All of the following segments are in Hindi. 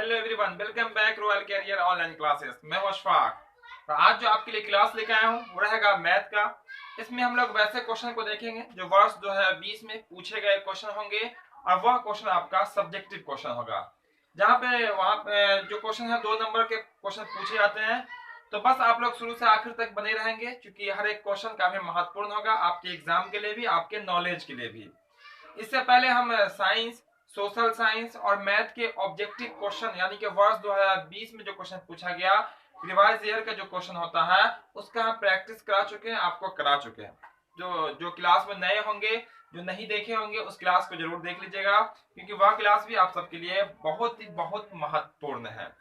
Hello everyone, welcome back royal career online classes. मैं हूं अशफाक और आज जो आपके लिए क्लास लेकर आया हूं वो रहेगा मैथ का। इसमें हम लोग वैसे क्वेश्चन को देखेंगे जो वर्ष 2020 में पूछे गए क्वेश्चन होंगे और वह क्वेश्चन आपका सब्जेक्टिव क्वेश्चन होगा। जहाँ पे वहां पे जो क्वेश्चन है 2 नंबर के क्वेश्चन पूछे जाते हैं। तो बस आप लोग शुरू से आखिर तक बने रहेंगे क्योंकि हर एक क्वेश्चन काफी महत्वपूर्ण होगा आपके एग्जाम के लिए भी, आपके नॉलेज के लिए भी। इससे पहले हम साइंस, सोशल साइंस और मैथ के ऑब्जेक्टिव क्वेश्चन यानी कि वर्ष 2020 में जो क्वेश्चन पूछा गया रिवाइज ईयर का जो क्वेश्चन होता है उसका हम प्रैक्टिस करा चुके हैं, आपको करा चुके हैं। जो जो क्लास में नए होंगे, जो नहीं देखे होंगे, उस क्लास को जरूर देख लीजिएगा क्योंकि वह क्लास भी आप सबके लिए बहुत महत्वपूर्ण है।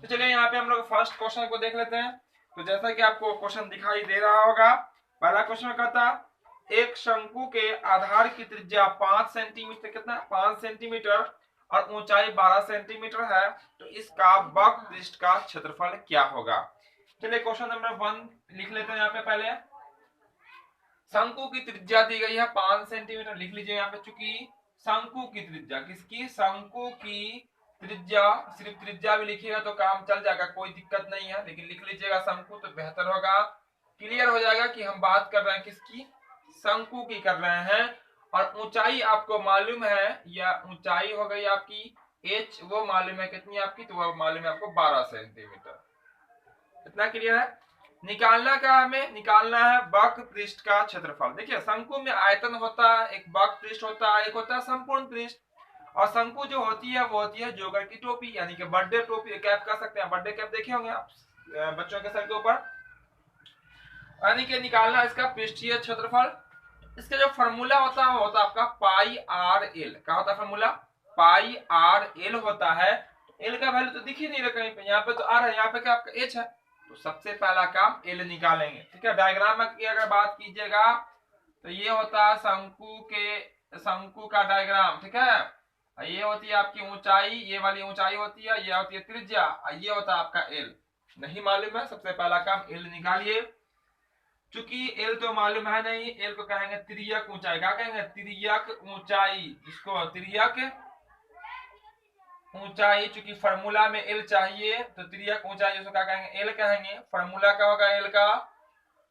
तो चलिए यहाँ पे हम लोग फर्स्ट क्वेश्चन को देख लेते हैं। तो जैसा कि आपको क्वेश्चन दिखाई दे रहा होगा, पहला क्वेश्चन कहता एक शंकु के आधार की त्रिज्या 5 सेंटीमीटर, कितना 5 सेंटीमीटर और ऊंचाई 12 सेंटीमीटर है, तो इसका वक्र पृष्ठ का क्षेत्रफल क्या होगा। चलिए क्वेश्चन नंबर 1 लिख लेते हैं। यहाँ पे पहले शंकु की त्रिज्या दी गई है 5 सेंटीमीटर, लिख लीजिए यहाँ पे। चूंकि शंकु की त्रिज्या, किसकी, शंकु की त्रिज्या, सिर्फ त्रिज्या भी लिखिएगा तो काम चल जाएगा, कोई दिक्कत नहीं है, लेकिन लिख लीजिएगा शंकु तो बेहतर होगा। क्लियर हो जाएगा कि हम बात कर रहे हैं किसकी, शंकु की कर रहे हैं। और ऊंचाई आपको मालूम है, या ऊंचाई हो गई आपकी h, वो मालूम है कितनी आपकी, तो वो मालूम है आपको 12 सेंटीमीटर। इतना क्लियर है। निकालना क्या, हमें निकालना है वक्र पृष्ठ का क्षेत्रफल। देखिए शंकु में आयतन होता है, एक वक्र पृष्ठ होता है, एक होता है संपूर्ण पृष्ठ। और शंकु जो होती है वो होती है जोकर की टोपी, यानी कि बर्थडे टोपी, कैप कह सकते हैं। बर्थडे कैप देखे होंगे आप बच्चों के सर के ऊपर। यानी कि निकालना इसका पृष्ठीय क्षेत्रफल। इसका जो फॉर्मूला होता है वो होता है आपका पाई आर एल। क्या होता है फॉर्मूला, पाई आर एल होता है। एल का वैल्यू तो दिख ही नहीं रहा कहीं पे, यहाँ पे तो आर है, यहाँ पे क्या आपका एच है। तो सबसे पहला काम एल निकालेंगे, ठीक है। डायग्राम की अगर बात कीजिएगा तो ये होता है शंकु का डायग्राम, ठीक है। ये होती है आपकी ऊंचाई, ये वाली ऊंचाई होती है, ये होती है त्रिज्या, ये होता है आपका एल। नहीं मालूम है, सबसे पहला काम एल निकालिए। चूंकि एल तो मालूम है नहीं, एल को कहेंगे तिर्यक ऊंचाई। क्या कहेंगे, तिर्यक ऊंचाई, जिसको तिर्यक ऊंचाई, चूंकि फार्मूला में एल चाहिए तो तिर्यक ऊंचाई जिसको क्या कहेंगे, एल कहेंगे। फार्मूला क्या होगा एल का,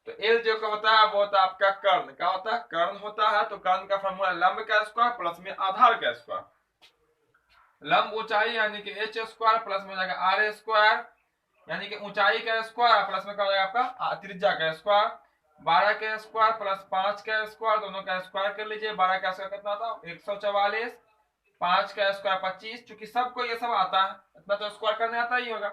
तो एल जो होता है वो होता है आपका कर्ण। क्या होता है, कर्ण होता है। तो कर्ण का फार्मूला लंब का स्क्वायर प्लस में आधार का स्क्वायर। लंब ऊंचाई यानी कि एच स्क्वायर प्लस में हो जाएगा आर स्क्वायर, यानी कि ऊंचाई का स्क्वायर प्लस में क्या हो जाएगा आपका त्रिज्या का स्क्वायर। 12 का स्क्वायर प्लस 5 का स्क्वायर, दोनों का स्क्वायर कर लीजिए। 12 का स्क्वायर कितना था 144, 5 का स्क्वायर 25। चूंकि सबको ये सब आता है, इतना तो स्क्वायर करने आता ही होगा।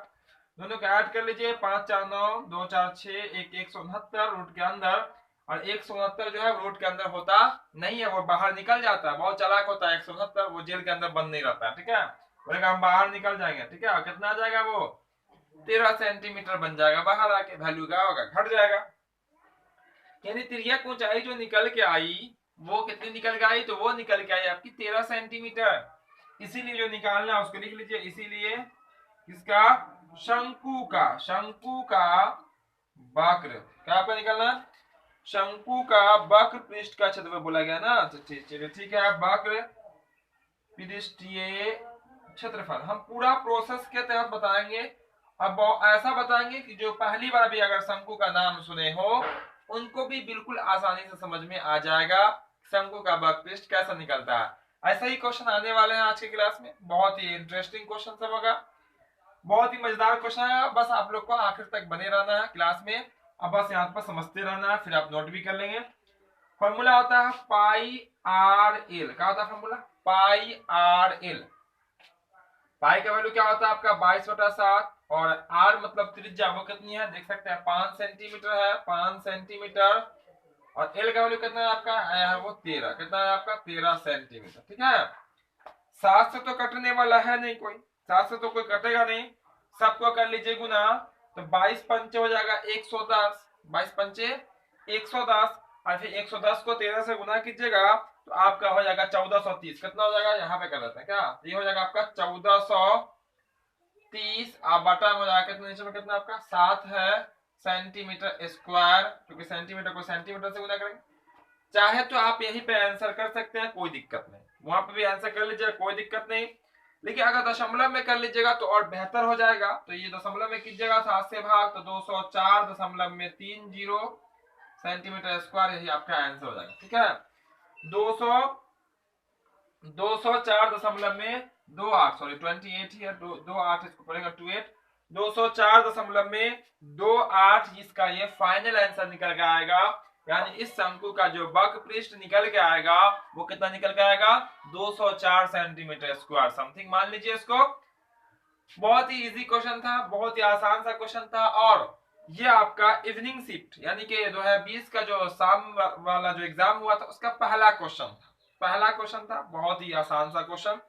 दोनों का ऐड कर लीजिए, 5 4 9, 2 4 6, 169 रूट के अंदर। और 169 जो है रूट के अंदर होता नहीं है, वो बाहर निकल जाता है। बहुत चालाक होता है 169, वो जेल के अंदर बंद नहीं रहता है, ठीक है। बोलेगा हम बाहर निकल जाएंगे, ठीक है। और कितना आ जाएगा वो 13 सेंटीमीटर बन जाएगा, बाहर आके वैल्यू क्या होगा, घट जाएगा। यानी तिर्यक ऊंचाई जो निकल के आई वो कितनी निकल के आई, तो वो निकल के आई आपकी 13 सेंटीमीटर। इसीलिए जो निकालना है उसको लिख लीजिए। इसीलिए इसका शंकु का वक्र क्या पे निकलना, शंकु का वक्र पृष्ठ का क्षेत्रफल बोला गया ना। तो चलिए ठीक है, वक्र पृष्ठीय क्षेत्रफल हम पूरा प्रोसेस के तहत बताएंगे। अब ऐसा बताएंगे कि जो पहली बार भी अगर शंकु का नाम सुने हो उनको भी बिल्कुल आसानी से समझ में आ जाएगा शंकु का वक्र पृष्ठ कैसा निकलता है। ऐसा ही क्वेश्चन आने वाले हैं आज की क्लास में, बहुत ही इंटरेस्टिंग क्वेश्चन सब होगा, बहुत ही मजेदार क्वेश्चन है। बस आप लोग को आखिर तक बने रहना है क्लास में। अब बस यहाँ पर समझते रहना है, फिर आप नोट भी कर लेंगे। फॉर्मूला होता है पाई आर एल। क्या होता है फॉर्मूला, पाई आर एल। पाई का वैल्यू क्या होता है आपका 22/7, और आर मतलब त्रिज्या वो कितनी है देख सकते हैं 5 सेंटीमीटर है, 5 सेंटीमीटर। और एल का वैल्यू कितना है आपका है वो 13, कितना है आपका 13 सेंटीमीटर, ठीक है। 7 से तो कटने वाला है नहीं कोई, 7 से तो कोई कटेगा नहीं। सबको कर लीजिए गुना, तो 22 पंचे हो जाएगा 110, 22 पंचे 110। और फिर 110 को 13 से गुना कीजिएगा तो आपका हो जाएगा 1430। कितना हो जाएगा, यहाँ पे कर लेते हैं क्या, ये हो जाएगा आपका 1430। आप बटा हो जाएगा कितना, नीचे में कितना आपका 7 है सेंटीमीटर स्क्वायर, क्योंकि सेंटीमीटर को सेंटीमीटर से गुना करेंगे। चाहे तो आप यहीं पे आंसर कर सकते हैं, कोई दिक्कत नहीं, वहां पे भी आंसर कर लीजिए, कोई दिक्कत नहीं। लेकिन अगर दशमलव में कर लीजिएगा तो और बेहतर हो जाएगा। तो ये दशमलव में कीजिएगा 7 से भाग तो 204.30 सेंटीमीटर स्क्वायर, यही आपका आंसर हो जाएगा। ठीक है, 204 सॉरी 28 ही है, 28 इसको पड़ेगा 28, 204.28 इसका ये फाइनल आंसर निकल के आएगा। यानी इस शंकु का जो वक्र पृष्ठ निकल के आएगा वो कितना निकल के आएगा, 204 सेंटीमीटर स्क्वायर समथिंग मान लीजिए इसको। बहुत ही इजी क्वेश्चन था, बहुत ही आसान सा क्वेश्चन था। और ये आपका इवनिंग शिफ्ट यानी कि 2020 का जो शाम वाला जो एग्जाम हुआ था उसका पहला क्वेश्चन था, बहुत ही आसान सा क्वेश्चन।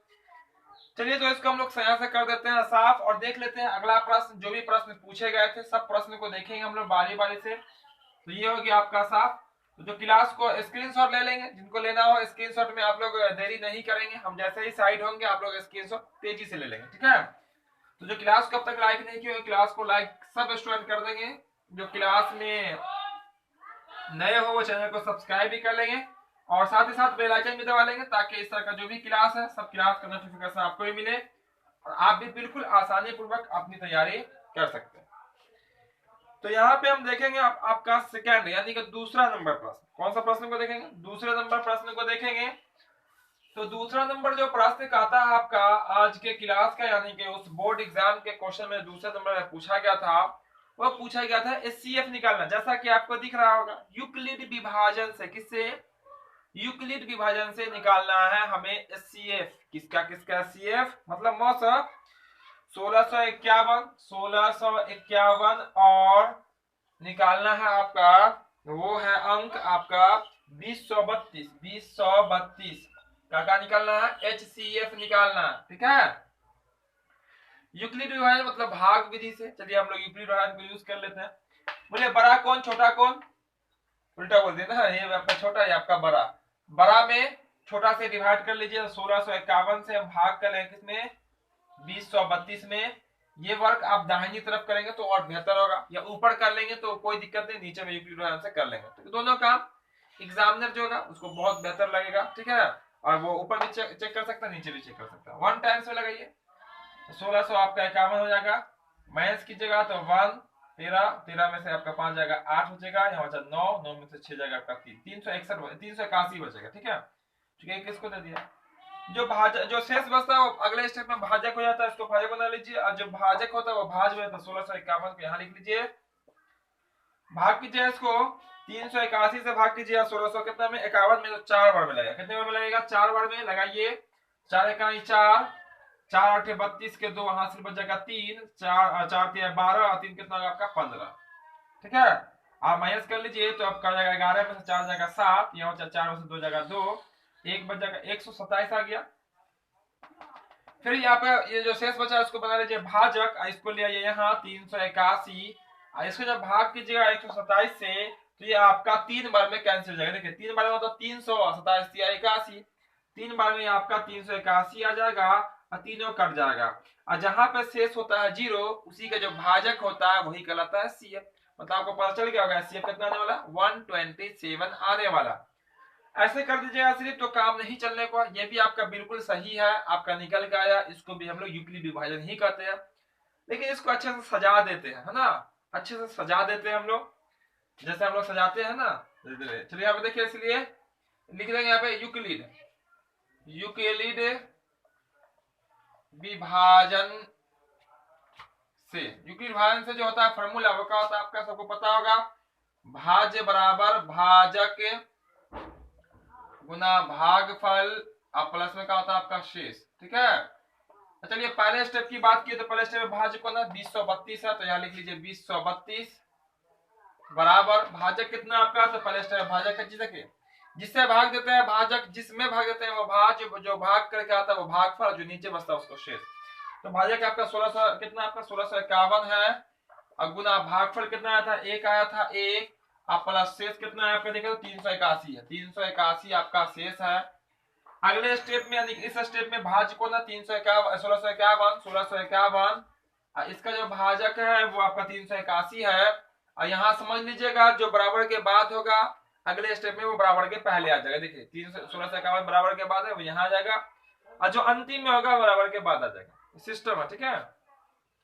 चलिए तो इसको हम लोग यहाँ से कर देते हैं साफ और देख लेते हैं अगला प्रश्न। जो भी प्रश्न पूछे गए थे सब प्रश्न को देखेंगे हम लोग बारी बारी से। तो ये हो गया आपका साफ। तो जो क्लास को स्क्रीनशॉट ले लेंगे, जिनको लेना हो स्क्रीनशॉट में आप लोग देरी नहीं करेंगे, हम जैसे ही साइड होंगे आप लोग स्क्रीनशॉट तेजी से ले लेंगे। ठीक है, तो जो क्लास को अब तक लाइक नहीं किया क्लास को लाइक सब स्टूडेंट कर देंगे। जो क्लास में नए हो वो चैनल को सब्सक्राइब भी कर लेंगे और साथ ही साथ बेल आइकन भी दबा लेंगे ताकि इस तरह का जो भी क्लास है सब क्लास का नोटिफिकेशन आपको भी मिले और आप भी बिल्कुल आसानी पूर्वक अपनी तैयारी कर सकते हैं। तो यहाँ पे हम देखेंगे आपका सेकंड यानी कि दूसरा नंबर प्रश्न। कौन सा प्रश्न को देखेंगे, दूसरे नंबर प्रश्न को देखेंगे। तो दूसरा नंबर जो प्रश्न कहता है आपका आज के क्लास का यानी कि उस बोर्ड एग्जाम के क्वेश्चन में दूसरे नंबर में पूछा गया था, वो पूछा गया था एचसीएफ निकालना। जैसा कि आपको दिख रहा होगा यूक्लिड विभाजन से, किससे, यूक्लिड विभाजन से निकालना है हमें एचसीएफ। किसका एचसीएफ मतलब मौसम 1651 और निकालना है आपका वो है अंक आपका 2032 का निकालना है एचसीएफ निकालना। ठीक है, यूक्लिड विभाजन मतलब भाग विधि से। चलिए हम लोग यूक्लिड विभाजन को यूज कर लेते हैं। बोले बड़ा कौन छोटा कौन, उल्टा बोल देना, ये आपका छोटा ये आपका बड़ा। बड़ा में छोटा से डिवाइड कर लीजिए, 1651 से हम भाग कर लेंगे किसमें 2032 में। ये वर्क आप दाहिनी तरफ करेंगे तो और बेहतर होगा, या ऊपर कर लेंगे तो कोई दिक्कत नहीं, नीचे में यूक्लिड विभाजन से कर लेंगे। तो दोनों काम एग्जामिनर जो होगा उसको बहुत बेहतर लगेगा। ठीक है, और वो ऊपर भी चेक कर सकता है, नीचे भी चेक कर सकता है। 1 टाइम्स में लगाइए 1600 आपका 51 हो जाएगा, माइनस कीजिएगा तो 1 13 में से आपका 5 जाएगा 8 हो जाएगा, यहाँ बचा 9 में से 6 जाएगा आपका 381 बचेगा। ठीक है, ठीक है, किसको दे दिया। जो शेष बचता है वो अगले स्टेप में भाजक हो जाता है, इसको भाजक बना लीजिए। और जो भाजक होता है वो भाज में, तो 1651 को यहाँ लिख लीजिए, भाग कीजिए इसको 381 से भाग कीजिए 1600 कितना में 51 में, तो 4 बार में लगेगा। कितने बार में लगेगा, 4 बार में लगाइए। 4 इकाई 4, 4 8 32 के 2 हाथ से बच जाएगा 3, 4 4 3 12 और 3 कितना होगा आपका 15। ठीक है, आप माइनस कर लीजिए तो आपका जाएगा 11 में से 4 जाएगा 7, यहाँ 4 में से 2 जाएगा 2, 1 बच जाएगा 127 आ गया। फिर यहाँ पे ये जो शेष बचा है उसको बना लीजिए भाजक, इसको ले आइए यहाँ 381, इसको जब भाग कीजिएगा 127 से तो ये आपका 3 बार में कैंसिल हो जाएगा। देखिए 3 बार में मतलब 327 या 81, 3 बार में आपका 381 आ जाएगा और तीनों कट जाएगा। और जहां पे शेष होता है 0 उसी का जो भाजक होता है वही कहलाता है सीएफ। मतलब आपको पता चल गया होगा सीएफ कितना आने वाला, 127 आने वाला। ऐसे कर दीजिएगा सिर्फ तो काम नहीं चलने को। ये भी आपका बिल्कुल सही है, आपका निकल के आया। इसको भी हम लोग यूक्लिड विभाजन ही कहते हैं, लेकिन इसको अच्छे से सजा देते हैं, है ना, अच्छे से सजा देते हैं हम लोग, जैसे हम लोग सजाते हैं ना। चलिए यहाँ पे देखिए, इसलिए लिख देंगे यहाँ पे यूक्लिड विभाजन से। यूक्लिड विभाजन से जो होता है फॉर्मूला वो क्या होता है आपका सबको पता होगा, भाज्य बराबर भाजक गुना भागफल और प्लस में क्या होता है आपका शेष। ठीक है, चलिए पहले स्टेप की बात की तो पहले स्टेप में भाजक को ना 2032 है, तो यहाँ लिख लीजिए 2032 बराबर भाजक कितना आपका, तो पहले स्टेप भाजक है जिससे भाग देते हैं भाजक, जिसमें भाग देते हैं वो भाज, जो भाग करके आता है वो भागफल, जो नीचे बचता है उसको शेष। तो भाजक आपका 1600 कितना आपका 1651 है और गुना भागफल कितना आया था 1 आया था 1, आप प्लस शेष कितना है आपका देखो 381 है, 381 आपका शेष है। अगले स्टेप में यानी इस स्टेप में भाज्य को ना 1651 इसका जो भाजक है वो आपका 381 है। और यहाँ समझ लीजिएगा जो बराबर के बाद होगा अगले स्टेप में वो बराबर के पहले आ जाएगा। देखिए 1651 बराबर के बाद है वो यहाँ आ जाएगा, और जो अंतिम में होगा बराबर के बाद आ जाएगा। सिस्टम है, ठीक है।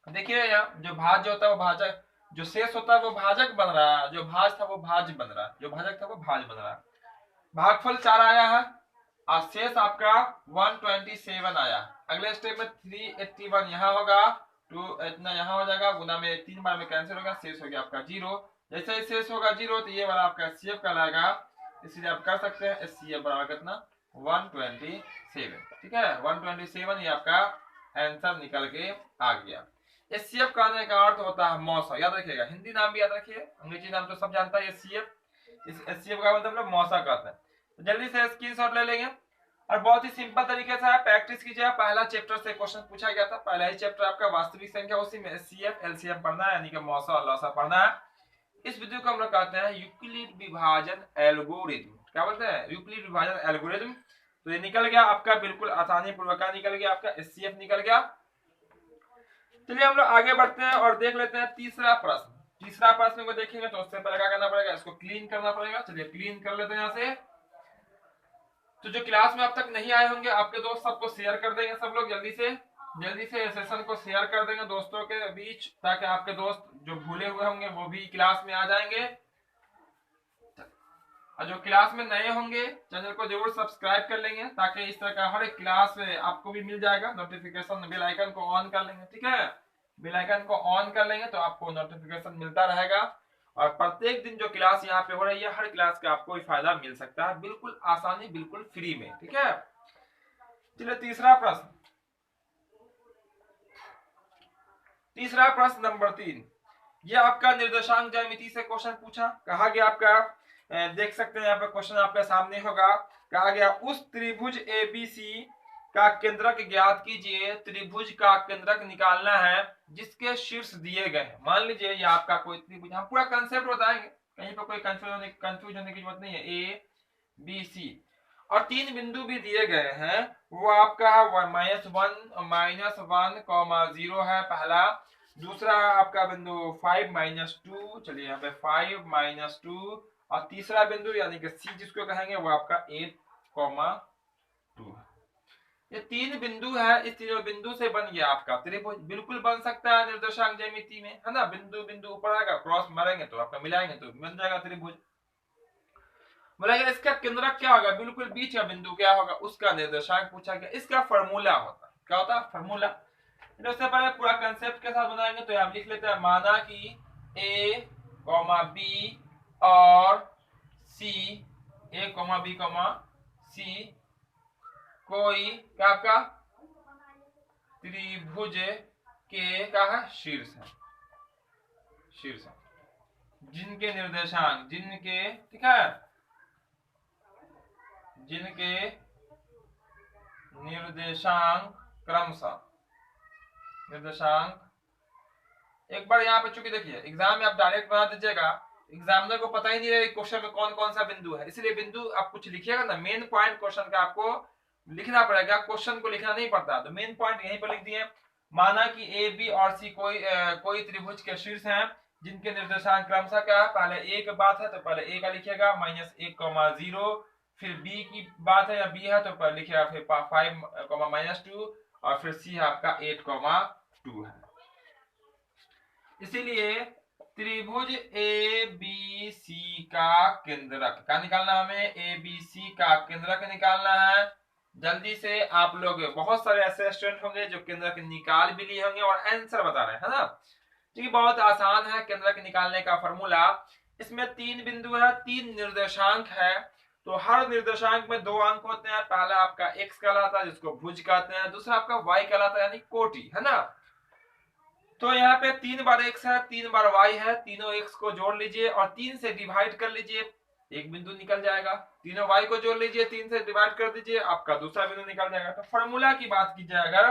देखिए यहाँ जो भाज्य होता है वो भाजक, जो शेष होता है वो भाजक बन रहा है, जो भाज था वो भाज बन रहा है, जो भाजक था वो भाज बन रहा है। भागफल 4 आया है और शेष आपका 127 आया। अगले स्टेप में 381 यहाँ होगा, 2 इतना यहाँ हो जाएगा, गुना में 3 बार में कैंसिल होगा, शेष हो गया आपका 0। जैसे ही शेष होगा 0 तो ये वाला आपका एचसीएफ कहलाएगा, इसलिए आप कर सकते हैं एचसीएफ बराबर कितना 127, ठीक है। 127 ये आपका आंसर निकल के आ गया। एचसीएफ कहने का अर्थ होता है मौसा, याद रखिएगा, हिंदी नाम भी याद रखिए, अंग्रेजी नाम तो सब जानता है एचसीएफ। इस एचसीएफ का मतलब हम लोग मौसा कहते हैं। तो जल्दी से स्क्रीनशॉट ले लेंगे और बहुत ही सिंपल तरीके से आप प्रैक्टिस कीजिए। पहला चैप्टर से क्वेश्चन पूछा गया था, पहला ही चैप्टर आपका वास्तविक संख्या, उसी में एचसीएफ एलसीएम पढ़ना है, यानी कि मौसा और लौसा पढ़ना है। इस वीडियो को हम लोग कहते हैं यूक्लिड विभाजन एल्गोरिथम। क्या बोलते हैं? यूक्लिड विभाजन एल्गोरिथम। तो ये निकल गया आपका, बिल्कुल आसानी पूर्वक निकल गया आपका, एचसीएफ निकल गया। चलिए हम लोग आगे बढ़ते हैं और देख लेते हैं तीसरा प्रश्न। तीसरा प्रश्न को देखेंगे तो उससे पहले क्या करना पड़ेगा, इसको क्लीन करना पड़ेगा। चलिए क्लीन कर लेते हैं यहाँ से। तो जो क्लास में अब तक नहीं आए होंगे आपके दोस्त, सबको शेयर कर देंगे सब लोग, जल्दी से सेशन को शेयर कर देंगे दोस्तों के बीच, ताकि आपके दोस्त जो भूले हुए होंगे वो भी क्लास में आ जाएंगे। और जो क्लास में नए होंगे चैनल को जरूर सब्सक्राइब कर लेंगे, ताकि इस तरह का हर एक क्लास आपको भी मिल जाएगा नोटिफिकेशन। बेल आइकन को ऑन कर लेंगे, ठीक है, बेल आइकन को ऑन कर लेंगे तो आपको नोटिफिकेशन मिलता रहेगा। और प्रत्येक दिन जो क्लास यहाँ पे हो रही है, हर क्लास का आपको फायदा मिल सकता है, बिल्कुल आसानी, बिल्कुल फ्री में, ठीक है। चलिए तीसरा प्रश्न, तीसरा प्रश्न नंबर 3, ये आपका निर्देशांक ज्यामिति से क्वेश्चन पूछा। कहा गया आपका, देख सकते हैं यहाँ पे क्वेश्चन आपके सामने होगा। कहा गया उस त्रिभुज एबीसी का केंद्रक ज्ञात कीजिए। त्रिभुज का केंद्रक निकालना है जिसके शीर्ष दिए गए हैं। मान लीजिए ये आपका कोई त्रिभुज, हम पूरा कंसेप्ट बताएंगे, कहीं पर कोई कंफ्यूज होने की जरूरत नहीं है। ए बी सी और 3 बिंदु भी दिए गए हैं, वो आपका -1 -1 0 है पहला। दूसरा आपका बिंदु 5 -2, चलिए यहाँ पे 5 -2, और तीसरा बिंदु यानी कि सी जिसको कहेंगे वो आपका 8,2 है। ये 3 बिंदु है, इस तीनों बिंदु से बन गया आपका त्रिभुज। बिल्कुल बन सकता है निर्देशांक ज्यामिति में, है ना। बिंदु बिंदु ऊपर आएगा, क्रॉस मारेंगे तो आपका मिलाएंगे तो बन जाएगा त्रिभुज। बोलेगा इसका केंद्रक क्या होगा, बिल्कुल बीच का बिंदु क्या होगा, उसका निर्देशांक पूछा गया। इसका फॉर्मूला होता है, क्या होता है फॉर्मूला। उससे पहले पूरा कंसेप्ट के साथ बनाएंगे तो हम लिख लेते हैं, माना कि ए बी और सी, ए बी सी कोई क्या आपका त्रिभुज के क्या है, शीर्ष है, शीर्ष है, जिनके निर्देशांक, जिनके, ठीक है, जिनके निर्देशांक क्रमशः, निर्देशांक। एक बार यहाँ पे चूंकि देखिए एग्जाम में आप डायरेक्ट बना दीजिएगा, एग्जामिनर को पता ही नहीं रहेगा क्वेश्चन में कौन कौन सा बिंदु है, इसलिए बिंदु आप कुछ लिखिएगा ना, मेन पॉइंट क्वेश्चन का आपको लिखना पड़ेगा, क्वेश्चन को लिखना नहीं पड़ता। तो मेन पॉइंट यहीं पर लिख दिए, माना कि ए बी और सी कोई त्रिभुज के शीर्ष हैं जिनके निर्देशांक क्रमशः क्या है, पहले ए की बात है तो पहले ए का लिखिएगा -1, 0, फिर बी की बात है या बी है तो पहले लिखिएगा फिर 5, -2, और फिर सी है आपका 8,2 है। इसीलिए त्रिभुज ए बी सी का केंद्रक क्या निकालना, हमें ए बी सी का केंद्रक निकालना है। जल्दी से आप लोग, बहुत सारे ऐसे स्टूडेंट होंगे जो केंद्रक निकाल भी लिए होंगे और आंसर बता रहे हैं, है ना। ठीक, बहुत आसान है केंद्रक निकालने का फॉर्मूला। इसमें 3 बिंदु है, 3 निर्देशांक है, तो हर निर्देशांक में 2 अंक होते हैं। पहला आपका x कहलाता है जिसको भुज कहते हैं, दूसरा आपका y कहलाता है यानी कोटि, है ना। तो यहाँ पे 3 बार x है, 3 बार y है, तीनों x को जोड़ लीजिए और 3 से डिवाइड कर लीजिए, एक बिंदु निकल जाएगा। तीनों y को जोड़ लीजिए, 3 से डिवाइड कर दीजिए, आपका दूसरा बिंदु निकल जाएगा। तो फॉर्मूला की बात की जाए अगर,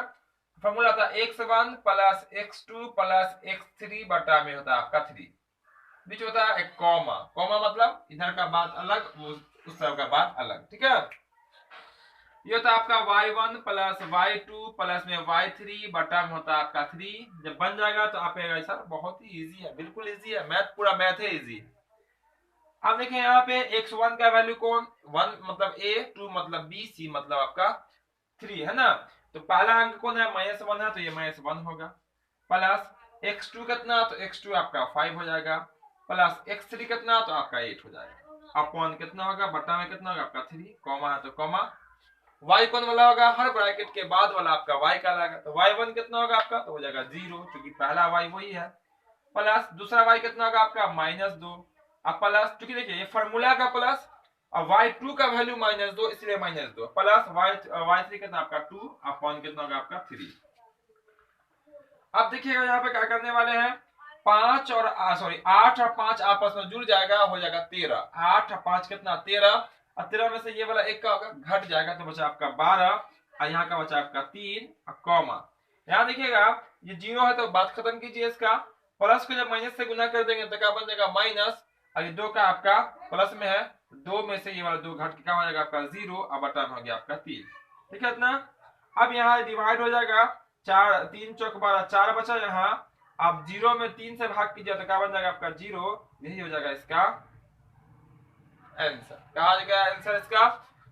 फॉर्मूला था x1 + x2 + x3 बटा में होता है आपका 3, बीच होता है एक कॉमा, कॉमा मतलब इधर का बात अलग, उस तरफ का बात अलग, ठीक है। ये होता है आपका y1 + y2 प्लस में y3 बटा में होता है आपका 3। जब बन जाएगा तो आप ऐसा, बहुत ही इजी है, बिल्कुल इजी है, मैथ पूरा मैथ है, इजी है। अब देखें यहाँ पे x1 का वैल्यू कौन, 1 मतलब a, 2 मतलब b, c मतलब आपका 3 है ना। तो पहला अंक कौन है, -1 है, तो ये -1 होगा। प्लस x2 कितना, तो x2 आपका 5 हो जाएगा। प्लस x3 कितना, तो आपका 8 हो जाएगा। अपॉन कितना होगा, बटा में कितना होगा आपका 3, कॉमा है तो कॉमा। y कौन वाला होगा, हर ब्रैकेट के बाद वाला आपका y कहलाएगा। तो y1 कितना होगा आपका, तो हो जाएगा 0, क्योंकि पहला y वही है। प्लस दूसरा y कितना होगा आपका, -2। अब प्लस, क्योंकि देखिए ये फॉर्मूला का प्लस, अब y2 का वैल्यू -2, इसलिए -2 प्लस y3 कितना आपका 2, अपॉन कितना होगा आपका 3। अब देखिएगा यहाँ पे क्या करने वाले हैं, 8 और 5 आपस में जुड़ जाएगा, हो जाएगा 13। 8 और 5 कितना 13, और 13 में से ये वाला एक का होगा घट जाएगा, तो बचा आपका 12, और यहाँ का बचा आपका 3 और कॉमा। यहाँ देखिएगा ये 0 है, तो बात खत्म कीजिए इसका। प्लस को जब माइनस से गुना कर देंगे तो क्या बन जाएगा माइनस, और ये 2 का आपका प्लस में है, 2 में से ये वाला 2 घट के क्या हो जाएगा आपका 0, और बटा में हो गया आपका 3। ठीक है इतना। अब यहाँ डिवाइड हो जाएगा, 4 3 चौक 12, 4 बचा यहाँ। अब 0 में 3 से भाग कीजिए तो क्या बन जाएगा आपका 0, यही हो जाएगा इसका आंसर। कहा जाएगा आंसर इसका।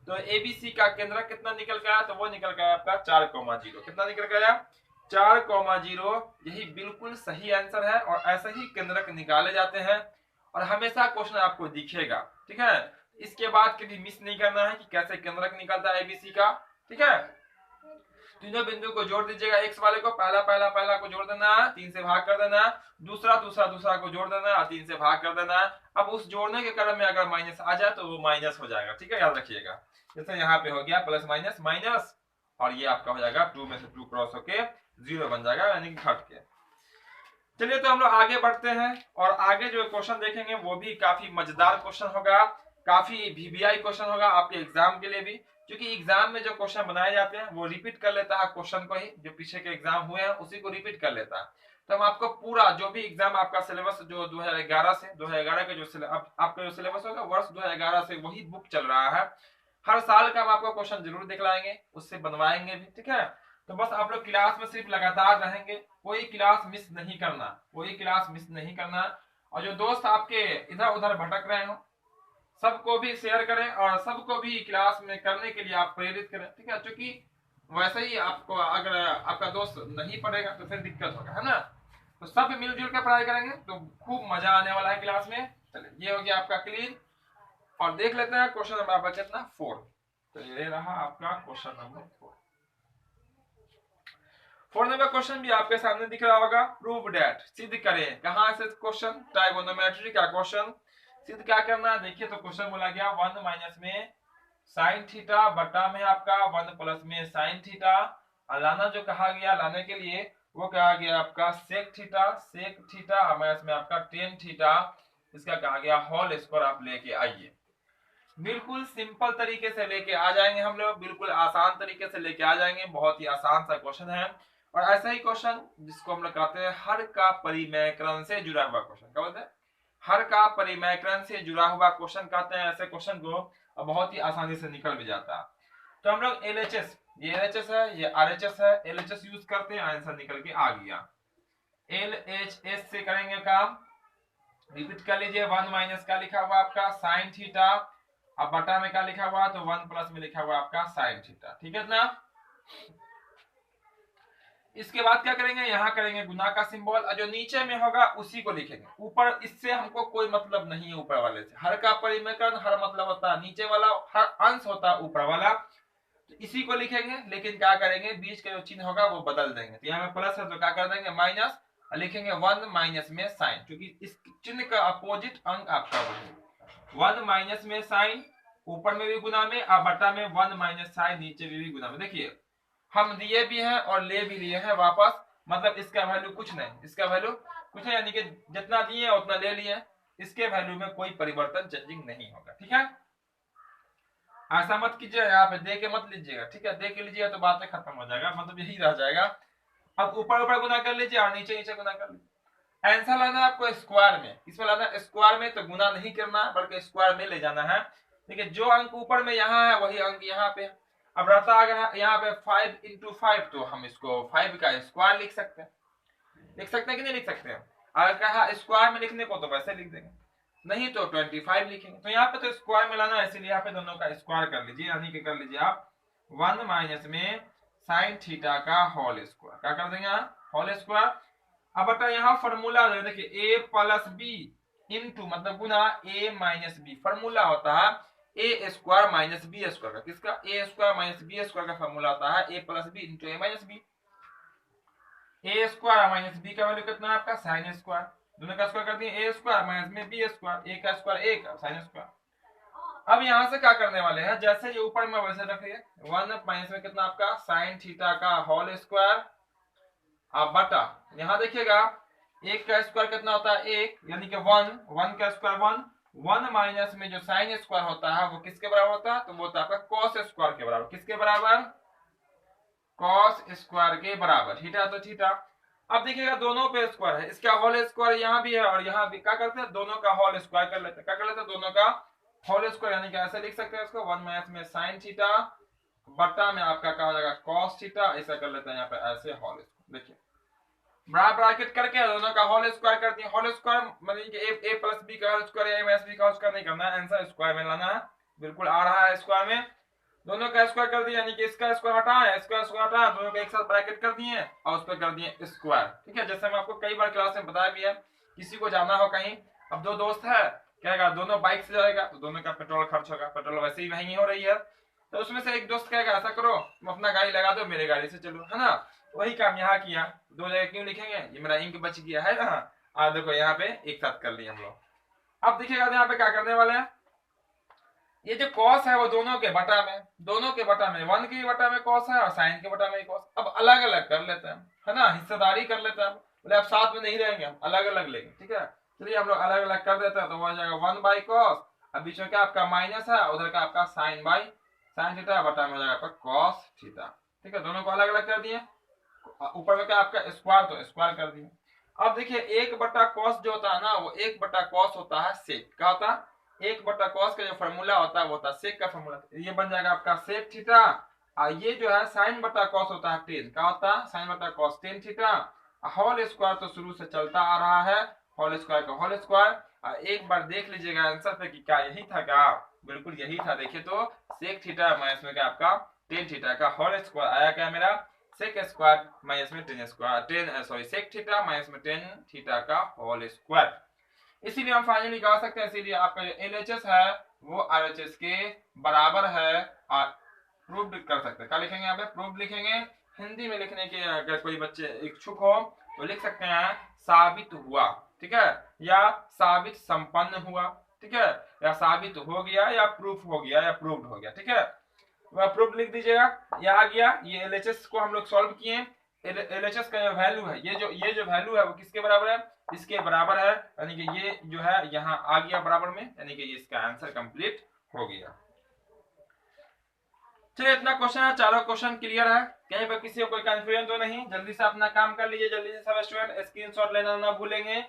तो एबीसी का केंद्र कितना निकल गया, तो वो निकल गया आपका 4,0। कितना निकल गया, 4,0। यही बिल्कुल सही आंसर है, और ऐसे ही केंद्रक निकाले जाते हैं, और हमेशा क्वेश्चन आपको दिखेगा। ठीक है, इसके बाद कभी मिस नहीं करना है कि कैसे केंद्रक निकलता है एबीसी का। ठीक है, तीनों बिंदु को जोड़ दीजिएगा, एक्स वाले को पहला को जोड़ देना है, 3 से भाग कर देना है, दूसरा को जोड़ देना है, 3 से भाग कर देना है। अब उस जोड़ने के क्रम में अगर माइनस आ जाए तो वो माइनस हो जाएगा। ठीक है, याद रखिएगा। जैसे यहाँ पे हो गया प्लस माइनस माइनस, और ये आपका हो जाएगा 2 में से 2 क्रॉस होके 0 बन जाएगा, यानी कि घट के। चलिए तो हम लोग आगे बढ़ते हैं, और आगे जो क्वेश्चन देखेंगे वो भी काफी मजेदार क्वेश्चन होगा, काफी वीवीआई क्वेश्चन होगा आपके एग्जाम के लिए भी, क्योंकि एग्जाम में जो क्वेश्चन बनाए जाते हैं वो रिपीट कर लेता है क्वेश्चन को ही, जो पीछे के एग्जाम हुए हैं उसी को रिपीट कर लेता है। तो हम आपको पूरा जो भी एग्जाम आपका सिलेबस जो 2011 से 2011 का जो आपका जो सिलेबस होगा वर्ष 2011 से वही बुक चल रहा है, हर साल का हम आपको क्वेश्चन जरूर दिखलाएंगे, उससे बनवाएंगे भी। ठीक है, तो बस आप लोग क्लास में सिर्फ लगातार रहेंगे, कोई क्लास मिस नहीं करना, कोई क्लास मिस नहीं करना। और जो दोस्त आपके इधर उधर भटक रहे हो सबको भी शेयर करें, और सबको भी क्लास में करने के लिए आप प्रेरित करें। ठीक है, क्योंकि वैसे ही आपको अगर आपका दोस्त नहीं पढ़ेगा तो फिर दिक्कत होगा, है ना। तो सब मिलजुल कर पढ़ाई करेंगे तो खूब मजा आने वाला है क्लास में। चलिए ये हो गया आपका क्लीन, और देख लेते हैं क्वेश्चन नंबर आपका कितना 4। तो ये रहा आपका क्वेश्चन नंबर 4। 4 नंबर क्वेश्चन भी आपके सामने दिख रहा होगा, प्रूव दैट, सिद्ध करें। कहां से क्वेश्चन, ट्राइगोनोमेट्री का क्वेश्चन। सिद्ध क्या करना है, देखिए तो क्वेश्चन बोला गया 1 माइनस में साइन थीटा बटा में आपका 1 प्लस में साइन थीटा, और लाना जो कहा गया लाने के लिए वो कहा गया आपका सेक थीटा माइनस में आपका टेन थीटा, इसका कहा गया होल स्क्वायर आप लेके आइए। बिल्कुल सिंपल तरीके से लेके आ जाएंगे हम लोग, बिल्कुल आसान तरीके से लेके आ जाएंगे, बहुत ही आसान सा क्वेश्चन है। और ऐसा ही क्वेश्चन जिसको हम लोग कहते हैं हर का परिमयकरण से जुड़ा हुआ क्वेश्चन, क्या बोलते हैं, हर का परिमयकरण से जुड़ा हुआ क्वेश्चन कहते हैं ऐसे क्वेश्चन को, बहुत ही आसानी से निकल भी जाता है। तो हम लोग एलएचएस, ये एलएचएस है, ये आरएचएस है, एलएचएस यूज करते हैं, आंसर निकल के आ गया। एलएचएस से करेंगे काम, रिपीट कर लीजिए। 1 माइनस का लिखा हुआ आपका साइन थीटा, अब बटा में क्या लिखा हुआ, तो 1 प्लस में लिखा हुआ आपका साइन थीटा। ठीक है ना। इसके बाद क्या करेंगे, यहाँ करेंगे गुना का सिंबल, और जो नीचे में होगा उसी को लिखेंगे। ऊपर इससे हमको कोई मतलब नहीं है, ऊपर वाले से। हर का परिमयकरण हर मतलब होता है नीचे वाला, हर अंश होता है ऊपर वाला, तो इसी को लिखेंगे। लेकिन क्या करेंगे, बीच का जो चिन्ह होगा वो बदल देंगे। तो यहाँ में प्लस है तो क्या कर देंगे माइनस, और लिखेंगे 1 माइनस में साइन, क्योंकि इस चिन्ह का अपोजिट अंक आपका वही 1 माइनस में साइन, ऊपर में भी गुना में, और बटा में 1 माइनस साइन, नीचे में भी गुना में। देखिए हम दिए भी हैं और ले भी लिए हैं वापस, मतलब इसका वैल्यू कुछ नहीं, इसका वैल्यू कुछ है, यानी कि जितना दिए उतना ले लिए, इसके वैल्यू में कोई परिवर्तन चेंजिंग नहीं होगा। ठीक है, ऐसा मत कीजिए, यहाँ पे दे के मत लीजिएगा। ठीक है, दे के लीजिएगा तो बातें खत्म हो जाएगा, मतलब यही रह जाएगा। अब ऊपर ऊपर गुना कर लीजिए और नीचे नीचे गुना कर लीजिए। आंसर लाना है आपको स्क्वायर में, इसमें लाना है स्क्वायर में, तो गुना नहीं करना बल्कि स्क्वायर में ले जाना है। देखिए जो अंक ऊपर में यहाँ है वही अंक यहाँ पे है। अब रहता अगर यहाँ पे 5 × 5, तो हम इसको 5 का स्क्वायर लिख सकते हैं, कि नहीं लिख सकते हैं। अगर कहा स्क्वायर में लिखने को तो वैसे लिख देंगे, नहीं तो 25 लिखेंगे। तो यहाँ पे तो स्क्वायर में लाना है, इसीलिए यहाँ पे दोनों का स्क्वायर कर लीजिए, यानी कि कर लीजिए आप 1 माइनस में साइन थीटा का होल स्क्वायर, क्या कर देंगे यहाँ होल स्क्वायर। अब बटा यहाँ फॉर्मूला देखिए a प्लस बी इंटू मतलब गुना a माइनस बी, फॉर्मूला होता है ए स्क्वायर माइनस बी स्क्वायर का, किसका ए स्क्वायर माइनस बी स्क्वायर का फॉर्मूला होता है ए प्लस बी इंटू ए माइनस बी। ए स्क्वायर माइनस बी का वैल्यू कितना है आपका साइन स्क्वायर, दोनों का स्क्वायर कर दिए ए स्क्वायर माइनस में बी स्क्वायर, ए का स्क्वायर ए का साइन स्क्वायर। अब यहां से क्या करने वाले हैं, जैसे ये ऊपर में वैसे रखिए 1 माइनस में कितना आपका साइन थीटा का होल स्क्वायर, अब बटा यहां देखिएगा एक का स्क्वायर कितना होता है एक, यानी कि 1 का स्क्वायर 1 माइनस में जो साइन स्क्वायर होता है वो किसके बराबर होता है, तो वो होता है आपका कॉस स्क्वायर के बराबर, किसके बराबर कॉस स्क्वायर के बराबर, थीटा तो थीटा। अब देखिएगा दोनों पे स्क्वायर है, इसका होल स्क्वायर यहाँ भी है और यहाँ भी, क्या करते हैं दोनों का होल स्क्वायर कर लेते हैं, क्या कर लेते हैं दोनों का होल स्क्वायर, यानी कि ऐसे लिख सकते हैं इसको 1 माइनस में साइन थीटा बटा में आपका क्या हो जाएगा कॉस थीटा, ऐसा कर लेते हैं यहाँ पे ऐसे होल स्क्वायर। देखिए बड़ा ब्रैकेट करके दोनों का होल स्क्वायर कर दिए, होल स्क्वायर मतलब कि a प्लस बी का whole square a minus b का होल स्क्वायर नहीं करना है, आंसर स्क्वायर में लाना है, बिल्कुल आ रहा है स्क्वायर में, दोनों का स्क्वायर कर दिया, यानी कि इसका स्क्वायर हटाया इसका स्क्वायर हटाया, दोनों का एक साथ ब्रैकेट कर दिए और उस पर कर दिए स्क्वायर। ठीक है, जैसे मैं आपको कई बार क्लास में बताया भी है, किसी को जाना हो कहीं, अब दो दोस्त है कहेगा दोनों बाइक से जाएगा तो दोनों का पेट्रोल खर्च होगा, पेट्रोल वैसे ही महंगी हो रही है, तो उसमें से एक दोस्त कहेगा ऐसा करो तुम अपना गाड़ी लगा दो मेरे गाड़ी से चलो, है ना, वही काम यहाँ किया, दो जगह क्यों लिखेंगे, ये मेरा इंक बच गया है ना, देखो यहाँ पे एक साथ कर लिए हम लोग। अब देखिएगा यहाँ पे क्या करने वाले हैं, ये जो कॉस है वो दोनों के बटा में, दोनों के बटा में 1 के बटा में कॉस है और साइन के बटा में कॉस, अब अलग अलग कर लेते हैं, है ना, हिस्सेदारी कर लेते हैं, बोले अब साथ में नहीं रहेंगे हम अलग अलग लेंगे। ठीक है, चलिए हम लोग अलग अलग कर देते हैं, तो वो आ जाएगा 1 बाई कॉस, अब बीच में क्या आपका माइनस है, उधर का आपका साइन बाई साइन थीटा बटा में हो जाएगा आपका कॉस थीटा। ठीक है, दोनों को अलग अलग कर दिए, ऊपर में क्या आपका स्क्वायर तो स्क्वायर कर दिए। अब देखिए 1 बटा कॉस जो होता है ना वो 1 बटा कॉस होता है सेक, क्या होता है 1 बटा कॉस का जो फॉर्मूला होता है वो होता है सेक का फॉर्मूला, ये बन जाएगा आपका सेक थीटा, और ये जो है साइन बटा कॉस होता है टेन, क्या होता है साइन बटा cos tan theta, whole square तो शुरू से चलता आ रहा है, होल स्क्वायर का होल स्क्वायर, एक बार देख लीजिएगा आंसर पे कि क्या यही था, क्या बिल्कुल यही था, देखिए तो सेक थीटा माइनस में क्या आपका टेन थीटा का होल स्क्वायर आया, क्या मेरा सेक स्क्वायर माइनस में tan square tan sorry sec theta minus में टेन थीटा का होल स्क्वायर। इसीलिए हम फाइनली कह सकते हैं, इसीलिए आपका जो एलएचएस है वो आरएचएस के बराबर है, और प्रूव कर सकते हैं, क्या लिखेंगे यहाँ पे प्रूव लिखेंगे, हिंदी में लिखने के अगर कोई बच्चे इच्छुक हो तो लिख सकते हैं साबित हुआ, ठीक है, या साबित संपन्न हुआ, ठीक है, या साबित हो गया, या प्रूफ हो गया, या प्रूव्ड हो गया। ठीक है, प्रूफ लिख दीजिएगा, ये आ गया, ये एलएचएस को हम लोग सॉल्व किए, एलएचएस का जो वैल्यू है ये जो वैल्यू है वो किसके बराबर है, इसके बराबर है, यानी कि ये जो है यहाँ आ गया बराबर में, यानी कि इसका आंसर कंप्लीट हो गया। चलिए इतना क्वेश्चन है, चारों क्वेश्चन क्लियर है, कहीं पर किसी को कोई कंफ्यूजन तो नहीं, जल्दी से अपना काम कर लीजिए, जल्दी से सब स्टूडेंट स्क्रीनशॉट लेना ना भूलेंगे,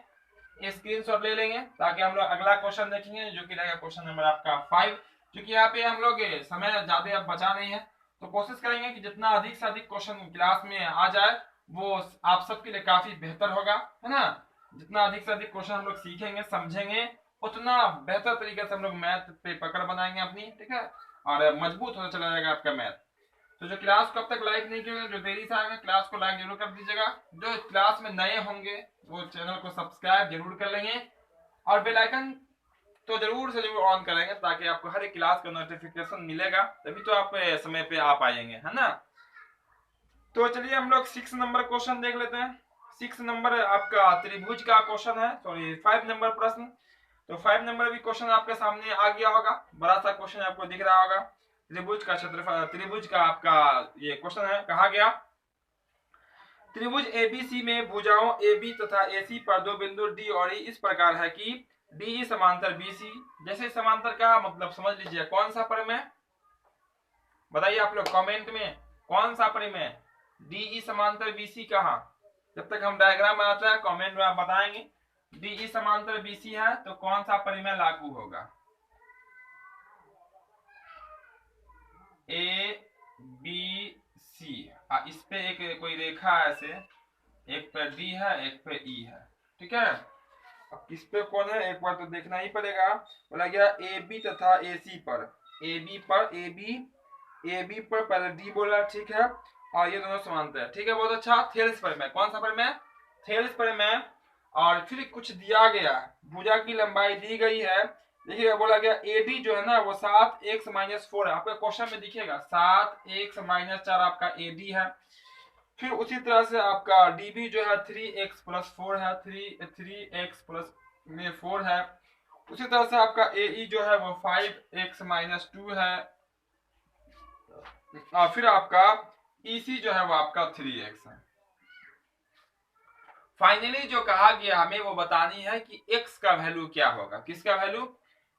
स्क्रीनशॉट ले लेंगे ताकि हम लोग अगला क्वेश्चन देखेंगे जो कि रहेगा क्वेश्चन नंबर आपका 5, क्योंकि यहाँ पे हम लोग समय ज्यादा अब बचा नहीं है, तो कोशिश करेंगे कि जितना अधिक से अधिक क्वेश्चन क्लास में आ जाए वो आप सबके लिए काफी बेहतर होगा, है ना, जितना अधिक से अधिक क्वेश्चन हम लोग सीखेंगे समझेंगे उतना बेहतर तरीके से हम लोग मैथ पे पकड़ बनाएंगे अपनी, ठीक है, और मजबूत होता चला जाएगा आपका मैथ। तो जो क्लास को अब तक लाइक नहीं किए, जो देरी से आएंगे क्लास को लाइक जरूर कर दीजिएगा, जो क्लास में नए होंगे वो चैनल को सब्सक्राइब जरूर कर लेंगे, और बेल आइकन तो जरूर से जरूर ऑन करेंगे ताकि आपको हर एक क्लास का नोटिफिकेशन मिलेगा, तभी तो आप समय पे आ पाएंगे, है ना। तो चलिए हम लोग 6 नंबर क्वेश्चन देख लेते हैं। 6 नंबर आपका त्रिभुज का क्वेश्चन है, सॉरी 5 नंबर प्रश्न, तो 5 नंबर भी क्वेश्चन आपके सामने आ गया होगा, बड़ा सा क्वेश्चन आपको दिख रहा होगा, त्रिभुज का क्षेत्रफल, त्रिभुज का आपका ये क्वेश्चन है, कहा गया त्रिभुज एबीसी में भुजाओं AB तथा AC पर दो बिंदु D और E इस प्रकार है कि DE समांतर BC, जैसे समांतर का मतलब समझ लीजिए कौन सा परिमेय, बताइए आप लोग कमेंट में कौन सा परिमेय, DE समांतर BC कहा, जब तक हम डायग्राम बनाते हैं कमेंट में आप बताएंगे DE समांतर BC है तो कौन सा परिमेय लागू होगा, ABC, इस पे एक कोई रेखा है ऐसे, एक पे D है एक पे E है, ठीक है, अब किस पे कौन है एक बार तो देखना ही पड़ेगा, बोला गया AB तथा AC पर, AB पर AB ए बी पर पहले डी बोला, ठीक है, और ये दोनों समांतर है, ठीक है, बहुत अच्छा। थेल्स परिमेय, कौन सा परिमेय? थेल्स परिमेय। और फिर कुछ दिया गया, भुजा की लंबाई दी गई है, देखिएगा बोला गया एडी जो है ना वो 7x-4 है, आपका क्वेश्चन में दिखेगा 7x-4 आपका एडी है। फिर उसी तरह से आपका डीबी जो है 3x+4 है, 3x+4 है। उसी तरह से आपका एई जो है वो 5x-2 है, और फिर आपका ईसी जो है वो आपका 3x है। फाइनली जो कहा गया हमें वो बतानी है कि x का वैल्यू क्या होगा। किसका वैल्यू?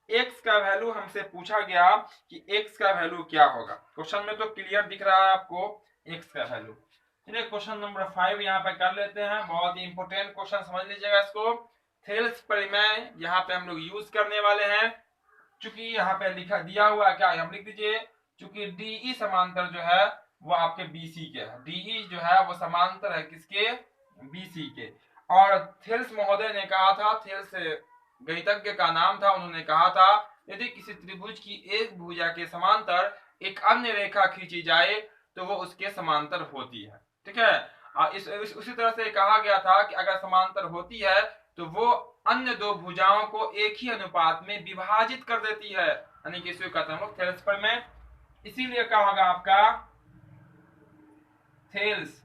x का वैल्यू हमसे पूछा गया कि x का वैल्यू क्या होगा। क्वेश्चन में तो क्लियर दिख रहा है आपको x का वैल्यू। चलिए क्वेश्चन नंबर 5 यहाँ पे कर लेते हैं, बहुत ही इंपोर्टेंट क्वेश्चन, समझ लीजिएगा इसको। थेल्स परिमेय यहाँ पे हम लोग यूज करने वाले हैं, चूंकि यहाँ पे लिखा दिया हुआ क्या हम लिख दीजिए, चूंकि डीई समांतर जो है वो आपके बीसी के है, डीई जो है वो समांतर है किसके? बीसी के। और थेल्स महोदय ने कहा था, थेल्स गणितज्ञ का नाम था, उन्होंने कहा था यदि किसी त्रिभुज की एक भुजा के समांतर एक अन्य रेखा खींची जाए तो वो उसके समांतर होती है, ठीक है। उसी तरह से कहा गया था कि अगर समांतर होती है तो वो अन्य दो भुजाओं को एक ही अनुपात में विभाजित कर देती है, यानी कि इसको कहते हैं हम लोग थेल्स परिमेय। इसीलिए क्या होगा आपका थेल्स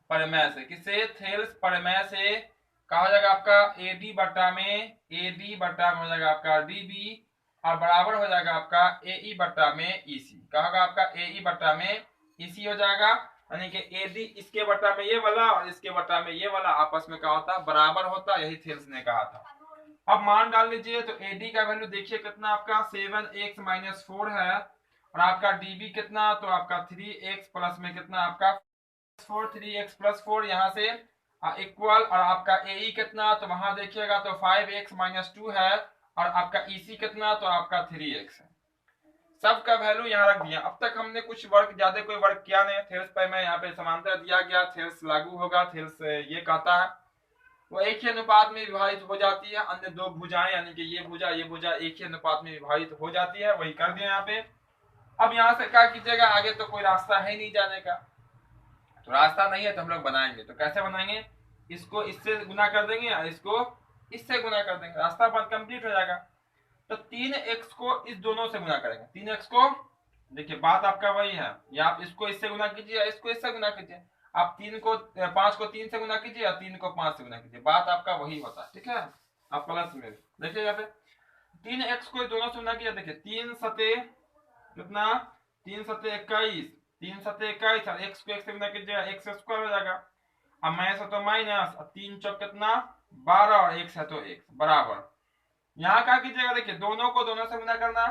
परिमेय से, किससे? थेल्स परिमेय से कहा हो जाएगा आपका एडी बटा में हो जाएगा आपका डीबी, और बराबर हो जाएगा आपका एई बटा में ईसी। कहा होगा आपका एई बटा में ईसी हो जाएगा, यानी कि एडी इसके बटा में ये वाला और इसके बटा में ये वाला आपस में क्या होता? बराबर होता। यही थेल्स ने कहा था। अब मान डाल लीजिए, तो एडी का वैल्यू देखिए कितना आपका 7x-4 है, और आपका डीबी कितना? तो आपका 3x प्लस में कितना आपका 3x+4 यहाँ से इक्वल, और आपका एई कितना? तो वहां देखिएगा तो 5x-2 है, और आपका ईसी कितना? तो आपका 3x है। सबका वैल्यू यहाँ रख दिया। अब तक हमने कुछ वर्क, ज्यादा कोई वर्क किया नहीं। थेल्स परिमेय यहाँ पे समांतर दिया गया, थेल्स लागू होगा, थेल्स ये कहता है वो एक ही अनुपात में विभाजित हो जाती है, अन्य दो भुजाएं यानी कि ये भुजा एक ही अनुपात में विभाजित हो जाती है, वही कर दिया यहाँ पे। अब यहाँ से क्या कीजिएगा, आगे तो कोई रास्ता है नहीं जाने का, तो रास्ता नहीं है तो हम लोग बनाएंगे। तो कैसे बनाएंगे? इसको इससे गुना कर देंगे और इसको इससे गुना कर देंगे, रास्ता पर कंप्लीट हो जाएगा। तो 3x को इस दोनों से गुना करेंगे, 3x को, देखिए बात आपका वही है, या आप इसको इससे गुना कीजिए या इसको इससे गुना कीजिए। आप 5 को 3 से गुना कीजिए या 3 को 5 से गुना कीजिए, बात आपका वही होता है, ठीक है। आप प्लस में देखिए यहाँ पे 3x को दोनों से गुना किया, देखिए 3 सते कितना? 3 सते 21, 3 सते 21, और x को x से गुना कीजिए, x स्क्वायर हो जाएगा। अब माइनस है तो माइनस, और 3 चौक कितना? 12, और x है तो x बराबर। यहाँ क्या कीजिएगा, देखिए दोनों को दोनों से गुना करना,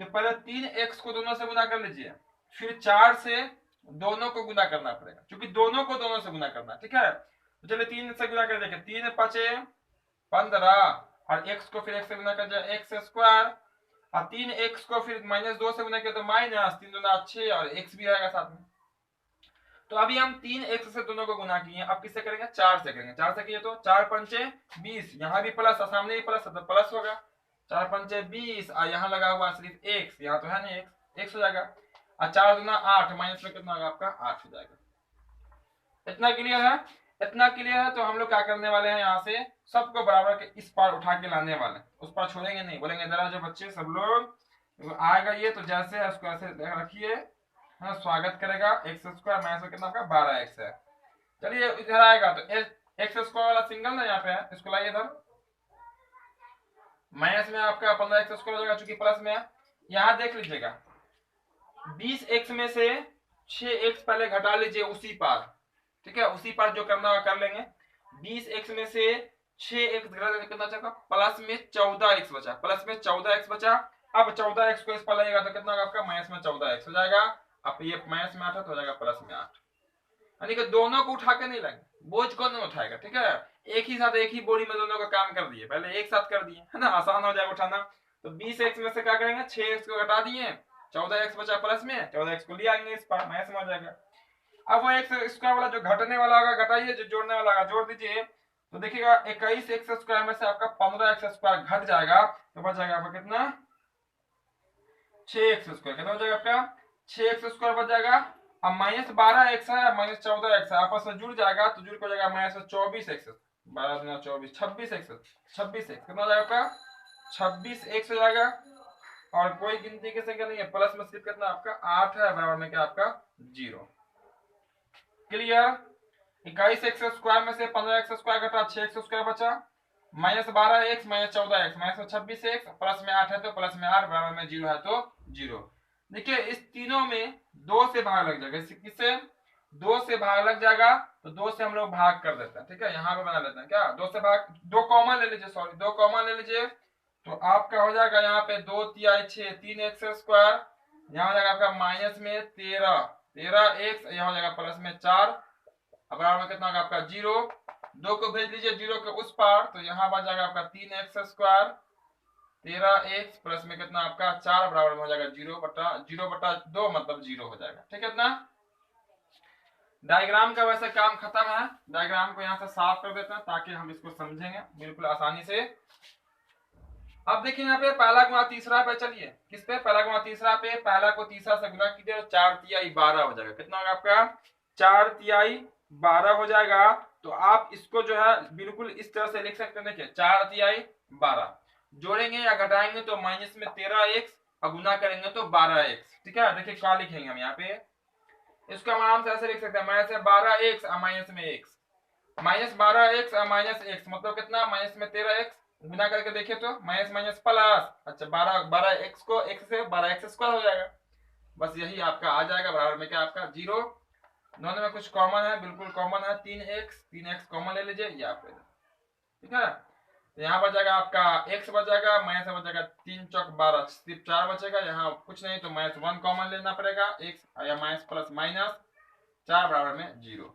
तो पहले 3x को दोनों से गुना कर लीजिए, फिर 4 से दोनों को गुना करना पड़ेगा, क्योंकि दोनों को दोनों से गुना करना, ठीक है। तो चलिए 3 से गुना कर देखिए, 3 5 15, और x को फिर x से गुना कर दिया, x स्क्वायर, और 3x को फिर -2 से गुना किया तो माइनस 3 दूना 6, और x भी आएगा साथ में। तो अभी हम 3x से दोनों को गुना किए, अब किससे करेंगे? 4 से करेंगे। 4 से किए तो 4 पंचे 20, यहाँ भी प्लस, सामने भी प्लस, तो प्लस होगा। 4 पंचे 20, और यहाँ लगा हुआ सिर्फ x, यहाँ तो है नहीं x हो जाएगा, और 4 दूना 8, माइनस में कितना होगा आपका? 8 हो जाएगा। इतना क्लियर है? इतना क्लियर है तो हम लोग क्या करने वाले हैं, यहाँ से सबको बराबर के इस पार उठा के लाने वाले, उस पार छोड़ेंगे नहीं। बोलेंगे जरा जो बच्चे सब लोग आएगा ये, तो जैसे है उसको ऐसे रखिए, हाँ स्वागत करेगा। एक्स स्क्वायर माइनस में कितना आपका 12x है। चलिए इधर आएगा तो एक्स स्क्वायर वाला सिंगल ना यहाँ पे है, इसको लाइए इधर, माइनस में आपका 15x स्क्वायर हो जाएगा, चूंकि प्लस में है। यहाँ देख लीजिएगा 20x में से 6x पहले घटा लीजिए उसी पार, ठीक है, उसी पार जो करना होगा कर लेंगे। 20x में से 6x घटा देंगे, कितना बचा? प्लस में 14x बचा, प्लस में 14x बचा। अब 14x को इस पर लगेगा तो कितना होगा आपका? माइनस में 14x हो जाएगा। अब ये माइनस में 8 है तो हो जाएगा प्लस में 8, यानी कि दोनों को उठा के नहीं लाएंगे, बोझ कौन नहीं उठाएगा, ठीक है। एक ही साथ एक ही बोरी में दोनों का काम कर दिए, पहले एक साथ कर दिए, है ना, आसान हो जाएगा उठाना। तो 20x में से क्या करेंगे? 6x को घटा दिए, 14x बचा प्लस में, 14x को ले आएंगे इस पर, माइनस में हो जाएगा। अब वो एक्स स्क्वायर वाला जो घटने वाला होगा घटाइए, जो जोड़ने वाला होगा जोड़ दीजिए। तो देखिएगा 21x स्क्वायर में से आपका 15x स्क्वायर घट जाएगा, तो बच जाएगा आपका कितना? 6x square. कितना हो जाएगा आपका? 6x² बच जाएगा। अब -12x है, -14x है, आपस में जुड़ जाएगा तो जुड़ हो जाएगा -24x, 12 24 26x, 26x कितना हो जाएगा आपका 26x हो जाएगा। और कोई गिनती की संख्या नहीं है, प्लस में सिर्फ कितना आपका 8 है, बराबर में क्या आपका 0। क्लियर। 21x² में से 15x² घटा 6x² बचा, -12x -14x -26x, प्लस में 8 है तो प्लस में 8, बराबर में 0 है तो 0। देखिए इस तीनों में 2 से भाग लग जाएगा, किससे 2 से भाग लग जाएगा तो 2 से हम लोग भाग कर देते हैं। ठीक है, यहाँ पे बना लेते हैं क्या, 2 से भाग, 2 कॉमन ले लीजिए, सॉरी 2 कॉमन ले लीजिए तो आपका हो जाएगा यहाँ पे 2 तिहाई 6 3x², यहाँ हो जाएगा आपका माइनस में 13x, यहाँ हो जाएगा प्लस में 4, अब बराबर में कितना होगा आपका 0। 2 को भेज लीजिए 0 के उस पार तो यहाँ बच जाएगा आपका 3x², 13x प्लस में कितना आपका 4, बराबर में हो जाएगा 0/2 मतलब 0 हो जाएगा। ठीक है ना। डायग्राम का वैसे काम खत्म है, डायग्राम को यहाँ से साफ कर देते हैं ताकि हम इसको समझेंगे बिल्कुल आसानी से। अब देखिए यहाँ पे पहला गुणा तीसरा पे, चलिए किस पे, पहला गुणा तीसरा पे, पहला को तीसरा से गुणा कीजिए तो 4 तिहाई 12 हो जाएगा। कितना होगा आपका 4 तिहाई 12 हो जाएगा। तो आप इसको जो है बिल्कुल इस तरह से लिख सकते हैं, देखिए 4 तिहाई 12 जोड़ेंगे या घटाएंगे तो माइनस में 13x और गुना करेंगे तो 12x। ठीक है, देखिए क्या लिखेंगे हम यहाँ पे, इसको हम आराम से ऐसे लिख सकते हैं, माइनस में 12x और माइनस में x, -12x और -x मतलब कितना माइनस में 13x, गुना करके देखिए तो माइनस माइनस प्लस, अच्छा 12x को x से 12x² हो जाएगा, बस यही आपका आ जाएगा, बराबर में क्या आपका 0। दोनों में कुछ कॉमन है, बिल्कुल कॉमन है, 3x कॉमन ले लीजिए ये आप, ठीक है। तो यहाँ बच जाएगा आपका x बच जाएगा, माइनस बच जाएगा 3 चौक 12, सिर्फ 4 बचेगा, यहाँ कुछ नहीं तो -1 कॉमन लेना पड़ेगा, x या माइनस प्लस माइनस 4 बराबर में 0।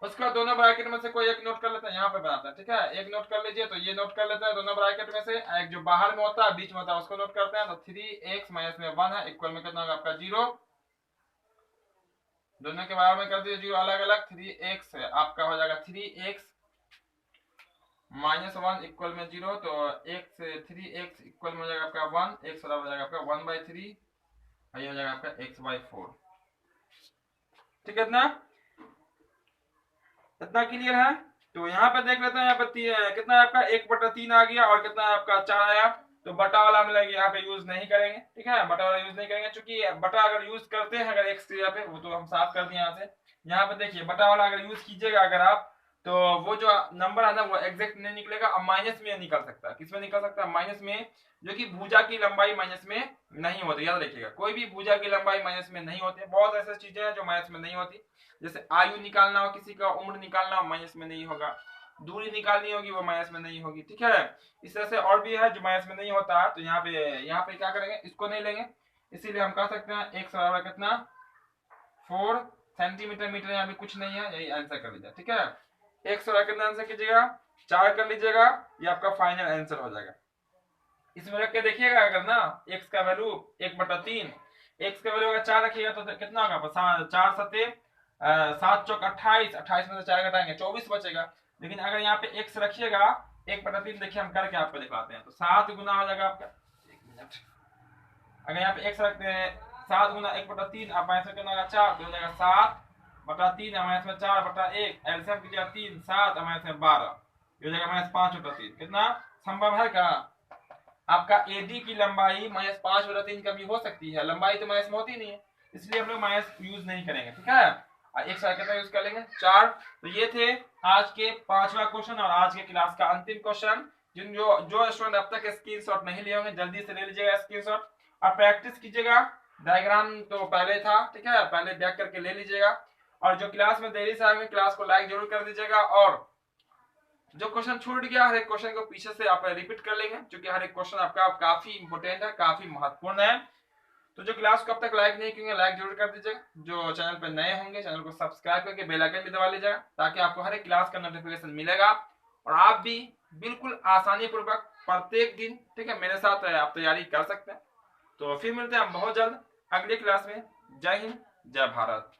उसके बाद दोनों ब्रैकेट में से कोई एक नोट कर लेते हैं, यहाँ पे बनाते हैं। ठीक है, एक नोट कर लीजिए तो ये नोट कर लेते हैं दोनों ब्रैकेट में से, एक जो बाहर में होता है बीच में होता है उसको नोट करते हैं। तो 3x माइनस में 1 है, इक्वल में कितना होगा आपका 0, दोनों के बराबर में कर दीजिए 0 अलग अलग। 3x आपका हो जाएगा 3x माइनस 1 इक्वल में 0, तो x 3x इक्वल में हो जाएगा आपका 1, x बराबर हो जाएगा आपका 1/3, ये हो जाएगा आपका x/4। ठीक है, इतना क्लियर है। तो यहाँ पे देख लेते हैं, यहाँ पे कितना है आपका 1/3 आ गया और कितना है आपका 4 आया, तो बटा वाला हम लोग यहाँ पे यूज नहीं करेंगे। ठीक है, बटा वाला यूज नहीं करेंगे, क्योंकि बटा अगर यूज करते हैं अगर x की जगह पे, वो तो हम साफ कर दिए यहाँ से। यहाँ पे देखिए बटा वाला अगर यूज कीजिएगा अगर आप, तो वो जो नंबर है ना वो एग्जैक्ट नहीं निकलेगा, अब माइनस में निकल सकता है। किसमें निकल सकता है, माइनस में, जो कि भुजा की लंबाई माइनस में नहीं होती, याद रखिएगा, कोई भी भुजा की लंबाई माइनस में नहीं होती। बहुत ऐसी चीजें हैं जो माइनस में नहीं होती, जैसे आयु निकालना हो किसी का, उम्र निकालना हो माइनस में नहीं होगा, दूरी निकालनी होगी वो माइनस में नहीं होगी। ठीक है, इस तरह से और भी है जो माइनस में नहीं होता है। तो यहाँ पे क्या करेंगे, इसको नहीं लेंगे, इसीलिए हम कह सकते हैं x बराबर कितना 4 सेंटीमीटर मीटर, यहाँ पे कुछ नहीं है, यही आंसर कर लीजिए। ठीक है, x बराबर कितना आंसर कीजिएगा 4 कर लीजिएगा, ये आपका फाइनल आंसर हो जाएगा। इसमें रख के देखिएगा अगर ना x का वैल्यू 1/3, x का वैल्यू अगर 4 रखिएगा तो कितना होगा 4 सत्ते 7 चौक 28, 28 में से 4 घटाएंगे 24 बचेगा। लेकिन अगर यहाँ पे x रखिएगा 1/3, देखिए हम करके आपको दिखाते हैं, तो 7 गुना हो जाएगा आपका, 1 मिनट, अगर यहाँ पे x रखते हैं 7 गुना 1/3, आप माइनस में कितना होगा 4, तो हो जाएगा 7/3 माइनस में 4/1, एलसीएम कीजिएगा 3 7 माइनस में 12, ये हो जाएगा -5/3। कितना संभव है क्या, आपका एडी की लंबाई -5/3 का भी हो सकती है, लंबाई तो माइनस में होती नहीं है, इसलिए हम लोग माइनस यूज नहीं करेंगे। ठीक है, एक साइड कितना यूज कर लेंगे 4। तो ये थे आज के 5वां क्वेश्चन और आज के क्लास का अंतिम क्वेश्चन। जो स्टूडेंट अब तक स्क्रीनशॉट नहीं लिए होंगे जल्दी से ले लीजिएगा स्क्रीनशॉट और प्रैक्टिस कीजिएगा। डायग्राम तो पहले था, ठीक है, पहले देख करके ले लीजिएगा, और जो क्लास में देरी से आएंगे क्लास को लाइक जरूर कर दीजिएगा, और जो क्वेश्चन छूट गया हर एक क्वेश्चन को पीछे से आप रिपीट कर लेंगे, क्योंकि हर एक क्वेश्चन आपका काफी इंपोर्टेंट है, काफी महत्वपूर्ण है। तो जो क्लास को अब तक लाइक नहीं किए लाइक जरूर कर दीजिएगा, जो चैनल पर नए होंगे चैनल को सब्सक्राइब करके बेल आइकन भी दबा लीजिएगा, ताकि आपको हर एक क्लास का नोटिफिकेशन मिलेगा और आप भी बिल्कुल आसानी पूर्वक प्रत्येक दिन, ठीक है, मेरे साथ आप तैयारी कर सकते हैं। तो फिर मिलते हैं हम बहुत जल्द अगली क्लास में। जय हिंद, जय भारत।